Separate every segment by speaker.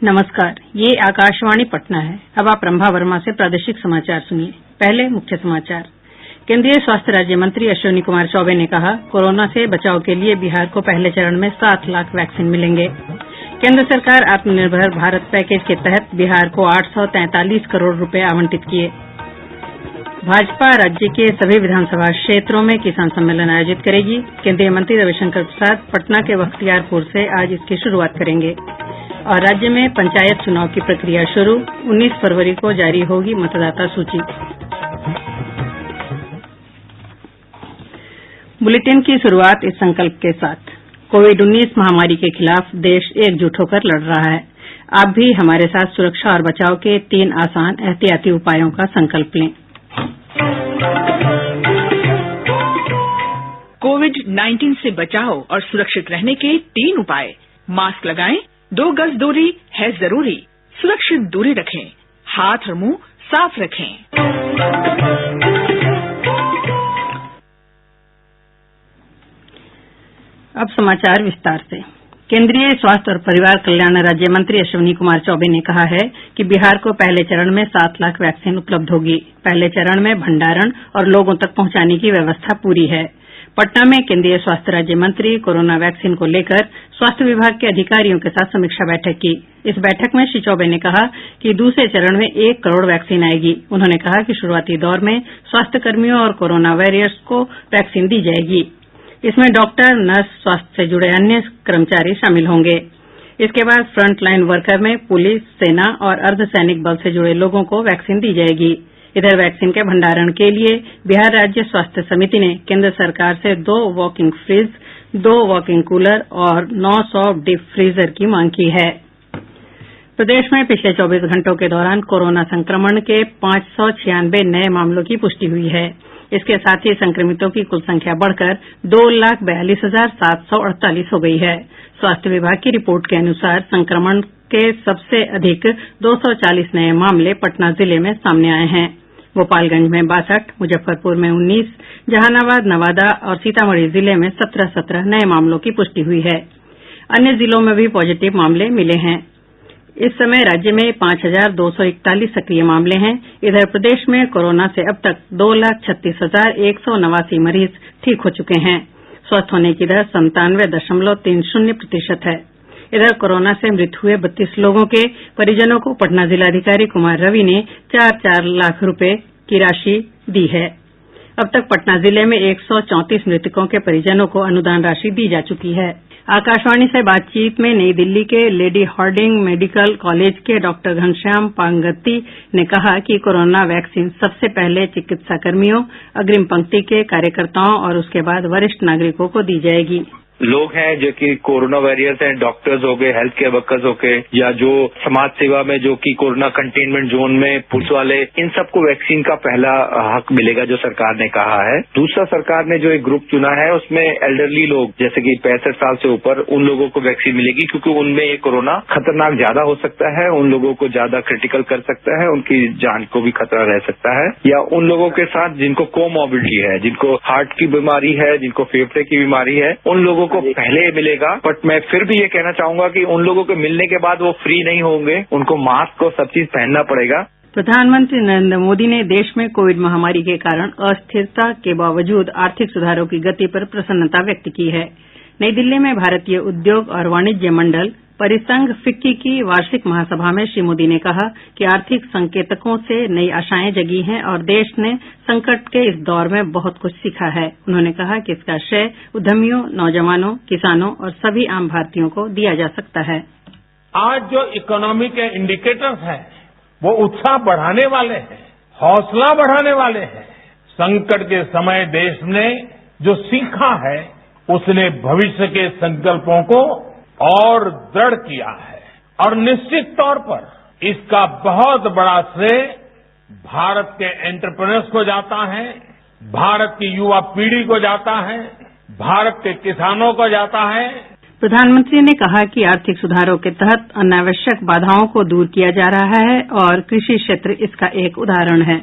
Speaker 1: नमस्कार, ये आकाशवाणी पटना है। अब आप रंभा वर्मा से प्रादेशिक समाचार सुनिए। पहले मुख्य समाचार। केंद्रीय स्वास्थ्य राज्य मंत्री अश्विनी कुमार चौबे ने कहा, कोरोना से बचाव के लिए बिहार को पहले चरण में 7 लाख वैक्सीन मिलेंगे। केंद्र सरकार आत्मनिर्भर भारत पैकेज के तहत बिहार को 843 करोड़ रुपए आवंटित किए। भाजपा राज्य के सभी विधानसभा क्षेत्रों में किसान सम्मेलन आयोजित करेगी। केंद्रीय मंत्री रविशंकर प्रसाद पटना के बख्तियारपुर से आज इसकी शुरूआत करेंगे। और राज्य में पंचायत चुनाव की प्रक्रिया शुरू, 19 फरवरी को जारी होगी मतदाता सूची। बुलेटिन की शुरूआत इस संकल्प के साथ। कोविड-19 महामारी के खिलाफ देश एकजुट होकर लड़ रहा है। आप भी हमारे साथ सुरक्षा और बचाव के 3 आसान एहतियाती उपायों का संकल्प लें।
Speaker 2: कोविड-19 से बचाव और सुरक्षित रहने के 3 उपाय। मास्क लगाएं, 2 गज दूरी है जरूरी, सुरक्षित दूरी रखें, हाथ और मुंह साफ रखें।
Speaker 1: अब समाचार विस्तार से। केंद्रीय स्वास्थ्य और परिवार कल्याण राज्य मंत्री अश्विनी कुमार चौबे ने कहा है कि बिहार को पहले चरण में 7 लाख वैक्सीन उपलब्ध होगी। पहले चरण में भंडारण और लोगों तक पहुंचाने की व्यवस्था पूरी है। पटना में केंद्रीय स्वास्थ्य राज्य मंत्री कोरोना वैक्सीन को लेकर स्वास्थ्य विभाग के अधिकारियों के साथ समीक्षा बैठक की। इस बैठक में श्री चौबे ने कहा कि दूसरे चरण में 1 करोड़ वैक्सीन आएगी। उन्होंने कहा कि शुरूआती दौर में स्वास्थ्य कर्मियों और कोरोना वॉरियर्स को वैक्सीन दी जाएगी। इसमें डॉक्टर, नर्स, स्वास्थ्य से जुड़े अन्य कर्मचारी शामिल होंगे। इसके बाद फ्रंट लाइन वर्कर में पुलिस, सेना और अर्धसैनिक बल से जुड़े लोगों को वैक्सीन दी जाएगी। इधर वैक्सीन के भंडारण के लिए बिहार राज्य स्वास्थ्य समिति ने केंद्र सरकार से 2 वॉकिंग फ्रिज, 2 वॉकिंग कूलर और 900 डीप फ्रीजर की मांग की है। प्रदेश में पिछले 24 घंटों के दौरान कोरोना संक्रमण के 596 नये मामलों की पुष्टि हुई है। इसके साथ ही संक्रमितों की कुल संख्या बढ़कर 2,42,748 हो गई है। स्वास्थ्य विभाग की रिपोर्ट के अनुसार संक्रमण के सबसे अधिक 240 नये मामले पटना जिले में सामने आये हैं। गोपालगंज में 62, मुजफ्फरपुर में 19, जहानाबाद, नवादा और सीतामढ़ी जिले में 17 नये मामलों की पुष्टि हुई है। अन्य जिलों में भी पॉजिटिव मामले मिले हैं। इस समय राज्य में 5,241 सक्रिय मामले हैं। इधर प्रदेश में कोरोना से अब तक 2,36,189 मरीज ठीक हो चुके हैं। स्वस्थ होने की दर 97.30% है। इधर कोरोना से मृत्यु हुए 32 लोगों के परिजनों को पटना जिलाधिकारी कुमार रवि ने 4-4 लाख रुपए की राशि दी है। अब तक पटना जिले में 134 मृतकों के परिजनों को अनुदान राशि दी जा चुकी है। आकाशवाणी से बातचीत में नई दिल्ली के लेडी हार्डिंग मेडिकल कॉलेज के डॉक्टर घनश्याम पांगती ने कहा कि कोरोना वैक्सीन सबसे पहले चिकित्सा कर्मियों, अग्रिम पंक्ति के कार्यकर्ताओं और उसके बाद वरिष्ठ नागरिकों को दी जाएगी।
Speaker 3: लोग हैं जो कि कोरोना वॉरियर्स हैं, डॉक्टर्स हो गए, हेल्थ केयर वर्कर्स हो गए, या जो समाज सेवा में जो कि कोरोना कंटेनमेंट जोन में पुलिस वाले, इन सबको वैक्सीन का पहला हक मिलेगा जो सरकार ने कहा है। दूसरा, सरकार ने जो एक ग्रुप चुना है उसमें एल्डरली लोग जैसे कि 65 साल से ऊपर, उन लोगों को वैक्सीन मिलेगी क्योंकि उनमें ये कोरोना खतरनाक ज्यादा हो सकता है, उन लोगों को ज्यादा क्रिटिकल कर सकता है, उनकी जान को भी खतरा रह सकता है। या उन लोगों के साथ जिनको कोमॉर्बिडिटी है, जिनको हार्ट की बीमारी है, जिनको फेफड़े की बीमारी है, उन लोगों को पहले मिलेगा। बट मैं फिर भी ये कहना चाहूंगा कि उन लोगों के मिलने के बाद वो फ्री नहीं होंगे, उनको मास्क और सब चीज पहनना पड़ेगा।
Speaker 1: प्रधानमंत्री नरेंद्र मोदी ने देश में कोविड महामारी के कारण अस्थिरता के बावजूद आर्थिक सुधारों की गति पर प्रसन्नता व्यक्त की है। नई दिल्ली में भारतीय उद्योग और वाणिज्य मंडल परिसंघ फिक्की की वार्षिक महासभा में श्री मोदी ने कहा कि आर्थिक संकेतकों से नई आशाएं जगी हैं और देश ने संकट के इस दौर में बहुत कुछ सीखा है। उन्होंने कहा कि इसका श्रेय उद्यमियों, नौजवानों, किसानों और सभी आम भारतीयों को दिया जा सकता है।
Speaker 4: आज जो इकोनॉमी के इंडिकेटर्स हैं वो उत्साह बढ़ाने वाले हैं, हौसला बढ़ाने वाले हैं। संकट के समय देश ने जो सीखा है उसने भविष्य के संकल्पों को और दृढ़ किया है और निश्चित तौर पर इसका बहुत बड़ा श्रेय भारत के एंटरप्रेन्योर्स को जाता है, भारत की युवा पीढ़ी को जाता है, भारत के किसानों को जाता है।
Speaker 1: प्रधानमंत्री ने कहा कि आर्थिक सुधारों के तहत अनावश्यक बाधाओं को दूर किया जा रहा है और कृषि क्षेत्र इसका एक उदाहरण है।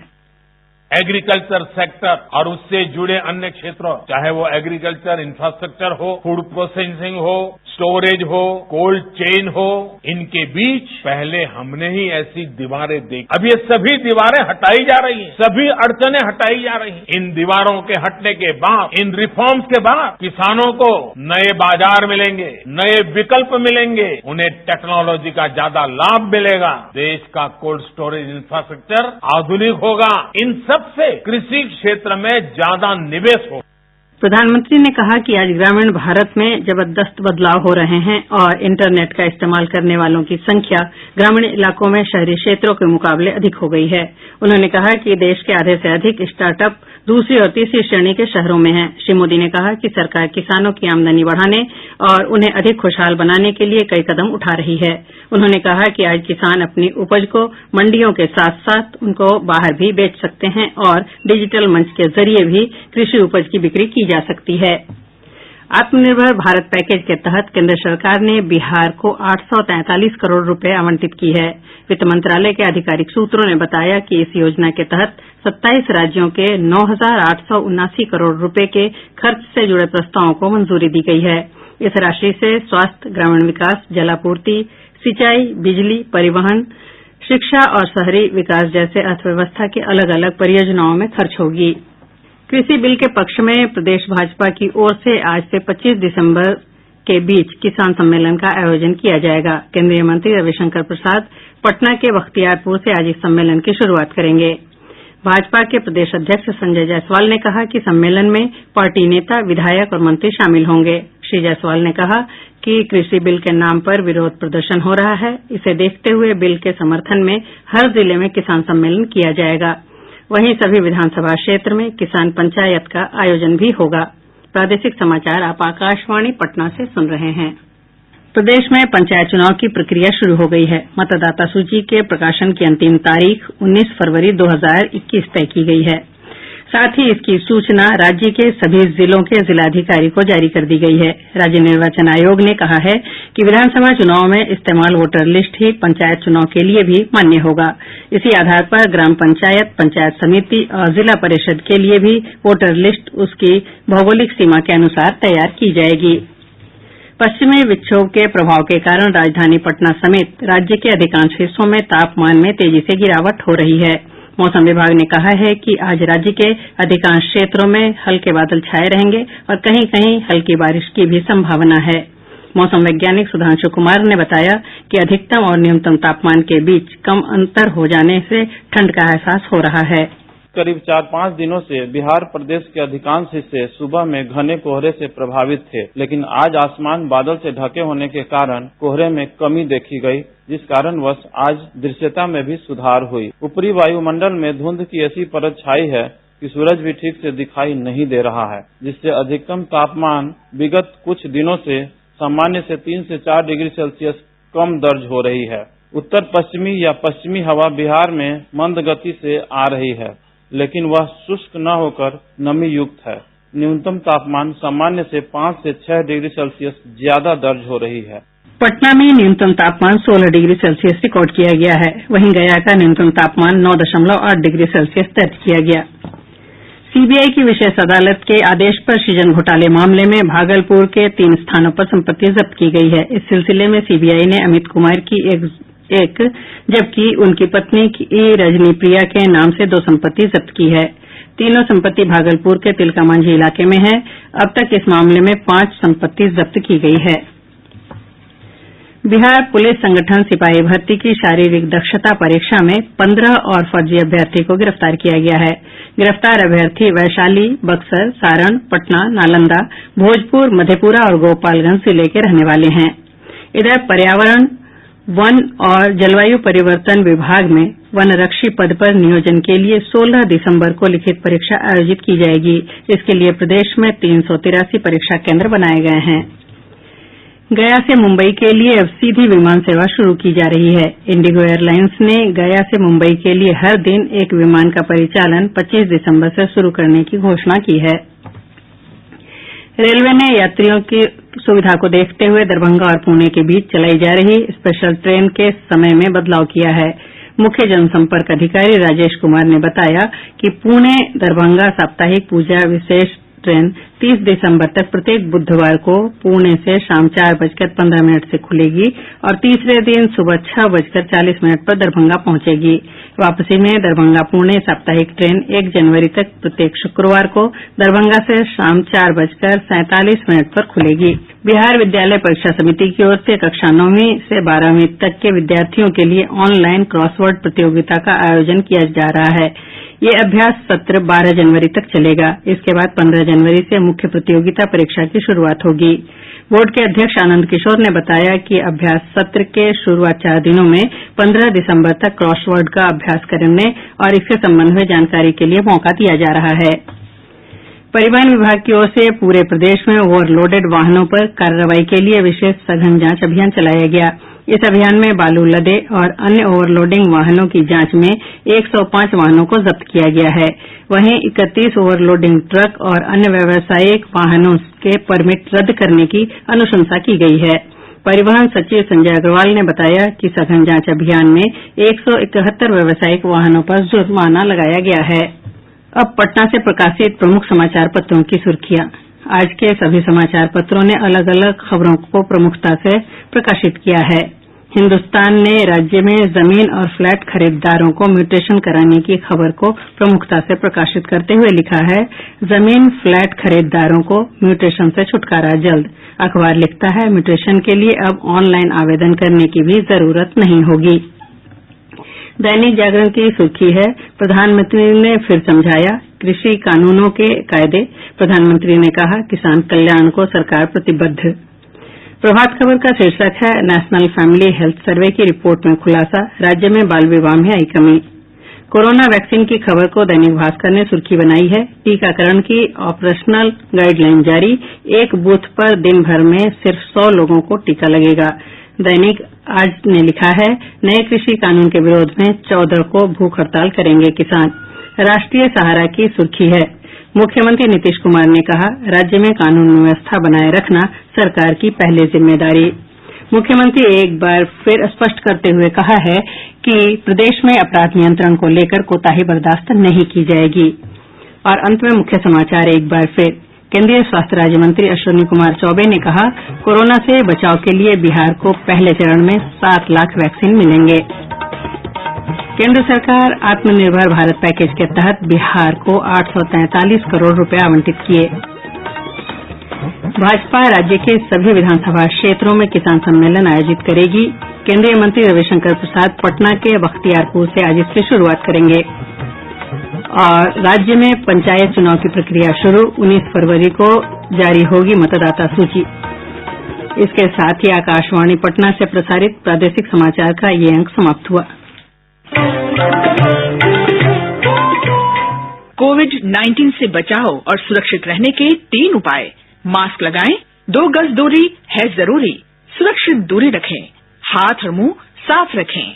Speaker 4: एग्रीकल्चर सेक्टर और उससे जुड़े अन्य क्षेत्रों, चाहे वो एग्रीकल्चर इंफ्रास्ट्रक्चर हो, फूड प्रोसेसिंग हो, स्टोरेज हो, कोल्ड चेन हो, इनके बीच पहले हमने ही ऐसी दीवारें देखी। अब ये सभी दीवारें हटाई जा रही हैं, सभी अड़चनें हटाई जा रही हैं। इन दीवारों के हटने के बाद, इन रिफॉर्म्स के बाद किसानों को नए बाजार मिलेंगे, नए विकल्प मिलेंगे, उन्हें टेक्नोलॉजी का ज्यादा लाभ मिलेगा, देश का कोल्ड स्टोरेज इंफ्रास्ट्रक्चर आधुनिक होगा। इन सब से कृषि क्षेत्र में ज्यादा निवेश होगा।
Speaker 1: प्रधानमंत्री ने कहा कि आज ग्रामीण भारत में जबरदस्त बदलाव हो रहे हैं और इंटरनेट का इस्तेमाल करने वालों की संख्या ग्रामीण इलाकों में शहरी क्षेत्रों के मुकाबले अधिक हो गई है। उन्होंने कहा कि देश के आधे से अधिक स्टार्टअप दूसरी और तीसरी श्रेणी के शहरों में हैं। श्री मोदी ने कहा कि सरकार किसानों की आमदनी बढ़ाने और उन्हें अधिक खुशहाल बनाने के लिए कई कदम उठा रही है। उन्होंने कहा कि आज किसान अपनी उपज को मंडियों के साथ साथ उनको बाहर भी बेच सकते हैं और डिजिटल मंच के जरिए भी कृषि उपज की बिक्री की जा सकती है। आत्मनिर्भर भारत पैकेज के तहत केंद्र सरकार ने बिहार को 843 करोड़ रुपए आवंटित की है। वित्त मंत्रालय के आधिकारिक सूत्रों ने बताया कि इस योजना के तहत 27 राज्यों के 9,879 करोड़ रुपए के खर्च से जुड़े प्रस्तावों को मंजूरी दी गई है। इस राशि से स्वास्थ्य, ग्रामीण विकास, जलापूर्ति, सिंचाई, बिजली, परिवहन, शिक्षा और शहरी विकास जैसे अर्थव्यवस्था के अलग अलग परियोजनाओं में खर्च होगी। कृषि बिल के पक्ष में प्रदेश भाजपा की ओर से आज से 25 दिसंबर के बीच किसान सम्मेलन का आयोजन किया जाएगा। केंद्रीय मंत्री रविशंकर प्रसाद पटना के बख्तियारपुर से आज इस सम्मेलन की शुरूआत करेंगे। भाजपा के प्रदेश अध्यक्ष संजय जायसवाल ने कहा कि सम्मेलन में पार्टी नेता, विधायक और मंत्री शामिल होंगे। श्री जायसवाल ने कहा कि कृषि बिल के नाम पर विरोध प्रदर्शन हो रहा है। इसे देखते हुए बिल के समर्थन में हर जिले में किसान सम्मेलन किया जाएगा। वहीं सभी विधानसभा क्षेत्र में किसान पंचायत का आयोजन भी होगा। प्रादेशिक समाचार आप आकाशवाणी पटना से सुन रहे हैं। प्रदेश में पंचायत चुनाव की प्रक्रिया शुरू हो गई है। मतदाता सूची के प्रकाशन की अंतिम तारीख 19 फरवरी 2021 तय की गई है। साथ ही इसकी सूचना राज्य के सभी जिलों के जिलाधिकारी को जारी कर दी गई है। राज्य निर्वाचन आयोग ने कहा है कि विधानसभा चुनाव में इस्तेमाल वोटर लिस्ट ही पंचायत चुनाव के लिए भी मान्य होगा। इसी आधार पर ग्राम पंचायत, पंचायत समिति और जिला परिषद के लिए भी वोटर लिस्ट उसकी भौगोलिक सीमा के अनुसार तैयार की जाएगी। पश्चिमी विक्षोभ के प्रभाव के कारण राजधानी पटना समेत राज्य के अधिकांश हिस्सों में तापमान में तेजी से गिरावट हो रही है। मौसम विभाग ने कहा है कि आज राज्य के अधिकांश क्षेत्रों में हल्के बादल छाये रहेंगे और कहीं कहीं हल्की बारिश की भी संभावना है। मौसम वैज्ञानिक सुधांशु कुमार ने बताया कि अधिकतम और न्यूनतम तापमान के बीच कम अंतर हो जाने से ठंड का एहसास हो रहा है।
Speaker 5: करीब 4-5 दिनों से बिहार प्रदेश के अधिकांश हिस्से सुबह में घने कोहरे से प्रभावित थे, लेकिन आज आसमान बादल से ढके होने के कारण कोहरे में कमी देखी गई, जिस कारणवश आज दृश्यता में भी सुधार हुई। ऊपरी वायुमंडल में धुंध की ऐसी परत छाई है कि सूरज भी ठीक से दिखाई नहीं दे रहा है, जिससे अधिकतम तापमान विगत कुछ दिनों से सामान्य से 3 से 4 डिग्री सेल्सियस कम दर्ज हो रही है। उत्तर पश्चिमी या पश्चिमी हवा बिहार में मंद गति से आ रही है, लेकिन वह शुष्क न होकर नमी युक्त है। न्यूनतम तापमान सामान्य से 5 से 6 डिग्री सेल्सियस ज्यादा दर्ज हो रही है।
Speaker 1: पटना में न्यूनतम तापमान 16 डिग्री सेल्सियस रिकॉर्ड किया गया है। वहीं गया का न्यूनतम तापमान 9.8 डिग्री सेल्सियस दर्ज किया गया। सीबीआई की विशेष अदालत के आदेश पर सृजन घोटाले मामले में भागलपुर के 3 स्थानों पर संपत्ति जब्त की गई है। इस सिलसिले में सीबीआई ने अमित कुमार की एक जबकि उनकी पत्नी की रजनी प्रिया के नाम से 2 संपत्ति जब्त की है। तीनों संपत्ति भागलपुर के तिलका मांझी इलाके में है। अब तक इस मामले में 5 संपत्ति जब्त की गई है। बिहार पुलिस संगठन सिपाही भर्ती की शारीरिक दक्षता परीक्षा में 15 और फर्जी अभ्यर्थी को गिरफ्तार किया गया है। गिरफ्तार अभ्यर्थी वैशाली, बक्सर, सारण, पटना, नालंदा, भोजपुर, मधेपुरा और गोपालगंज जिले के रहने वाले हैं। इधर पर्यावरण, वन और जलवायु परिवर्तन विभाग में वनरक्षी पद पर नियोजन के लिए 16 दिसंबर को लिखित परीक्षा आयोजित की जाएगी। इसके लिए प्रदेश में 383 परीक्षा केंद्र बनाए गए हैं। गया से मुंबई के लिए अब सीधी विमान सेवा शुरू की जा रही है। इंडिगो एयरलाइंस ने गया से मुंबई के लिए हर दिन एक विमान का परिचालन 25 दिसंबर से शुरू करने की घोषणा की है। रेलवे ने यात्रियों की सुविधा को देखते हुए दरभंगा और पुणे के बीच चलाई जा रही स्पेशल ट्रेन के समय में बदलाव किया है। मुख्य जनसंपर्क अधिकारी राजेश कुमार ने बताया कि पुणे दरभंगा साप्ताहिक पूजा विशेष ट्रेन 30 दिसंबर तक प्रत्येक बुधवार को पुणे से शाम 4:15 से खुलेगी और तीसरे दिन सुबह 6:40 पर दरभंगा पहुंचेगी। वापसी में दरभंगा पुणे साप्ताहिक ट्रेन 1 जनवरी तक प्रत्येक शुक्रवार को दरभंगा से शाम 4:47 पर खुलेगी। बिहार विद्यालय परीक्षा समिति की ओर से कक्षा 9वीं से 12वीं तक के विद्यार्थियों के लिए ऑनलाइन क्रॉसवर्ड प्रतियोगिता का आयोजन किया जा रहा है। ये अभ्यास सत्र 12 जनवरी तक चलेगा। इसके बाद 15 जनवरी से मुख्य प्रतियोगिता परीक्षा की शुरूआत होगी। बोर्ड के अध्यक्ष आनंद किशोर ने बताया कि अभ्यास सत्र के शुरूआत 4 दिनों में 15 दिसंबर तक क्रॉसवर्ड का अभ्यास करने और इसके संबंध में जानकारी के लिए मौका दिया जा रहा है। परिवहन विभाग की ओर से पूरे प्रदेश में ओवरलोडेड वाहनों पर कार्रवाई के लिए विशेष सघन जांच अभियान चलाया गया। इस अभियान में बालू लदे और अन्य ओवरलोडिंग वाहनों की जांच में 105 वाहनों को जब्त किया गया है। वहीं 31 ओवरलोडिंग ट्रक और अन्य व्यावसायिक वाहनों के परमिट रद्द करने की अनुशंसा की गई है। परिवहन सचिव संजय अग्रवाल ने बताया कि सघन जांच अभियान में 171 व्यावसायिक वाहनों पर जुर्माना लगाया गया है। अब पटना से प्रकाशित प्रमुख समाचार पत्रों की सुर्खियां। आज के सभी समाचार पत्रों ने अलग अलग खबरों को प्रमुखता से प्रकाशित किया है। हिन्दुस्तान ने राज्य में जमीन और फ्लैट खरीदारों को म्यूटेशन कराने की खबर को प्रमुखता से प्रकाशित करते हुए लिखा है, जमीन फ्लैट खरीदारों को म्यूटेशन से छुटकारा जल्द। अखबार लिखता है, म्यूटेशन के लिए अब ऑनलाइन आवेदन करने की भी जरूरत नहीं होगी। दैनिक जागरण की सुर्खी है, प्रधानमंत्री ने फिर समझाया कृषि कानूनों के कायदे। प्रधानमंत्री ने कहा, किसान कल्याण को सरकार प्रतिबद्ध। प्रभात खबर का शीर्षक है, नेशनल फैमिली हेल्थ सर्वे की रिपोर्ट में खुलासा, राज्य में बाल विवाह में आई कमी। कोरोना वैक्सीन की खबर को दैनिक भास्कर ने सुर्खी बनाई है, टीकाकरण की ऑपरेशनल गाइडलाइन जारी, एक बूथ पर दिन भर में सिर्फ 100 लोगों को टीका लगेगा। दैनिक आज ने लिखा है, नए कृषि कानून के विरोध में 14 को भूख हड़ताल करेंगे किसान। राष्ट्रीय सहारा की सुर्खी है, मुख्यमंत्री नीतीश कुमार ने कहा, राज्य में कानून व्यवस्था बनाए रखना सरकार की पहली जिम्मेदारी। मुख्यमंत्री एक बार फिर स्पष्ट करते हुए कहा है कि प्रदेश में अपराध नियंत्रण को लेकर कोताही बर्दाश्त नहीं की जाएगी। और अंत में मुख्य समाचार एक बार फिर, केंद्रीय स्वास्थ्य राज्य मंत्री अश्विनी कुमार चौबे ने कहा, कोरोना से बचाव के लिए बिहार को पहले चरण में 7 लाख वैक्सीन मिलेंगे। केंद्र सरकार आत्मनिर्भर भारत पैकेज के तहत बिहार को 843 करोड़ रुपए आवंटित किए। भाजपा राज्य के सभी विधानसभा क्षेत्रों में किसान सम्मेलन आयोजित करेगी। केंद्रीय मंत्री रविशंकर प्रसाद पटना के बख्तियारपुर से आज इसकी शुरूआत करेंगे। और राज्य में पंचायत चुनाव की प्रक्रिया शुरू, 19 फरवरी को जारी होगी मतदाता सूची। इसके साथ ही आकाशवाणी पटना से प्रसारित प्रादेशिक समाचार का ये अंक समाप्त हुआ।
Speaker 2: कोविड-19 से बचाव और सुरक्षित रहने के 3 उपाय। मास्क लगाएं, 2 गज दूरी है जरूरी, सुरक्षित दूरी रखें, हाथ और मुंह साफ रखें।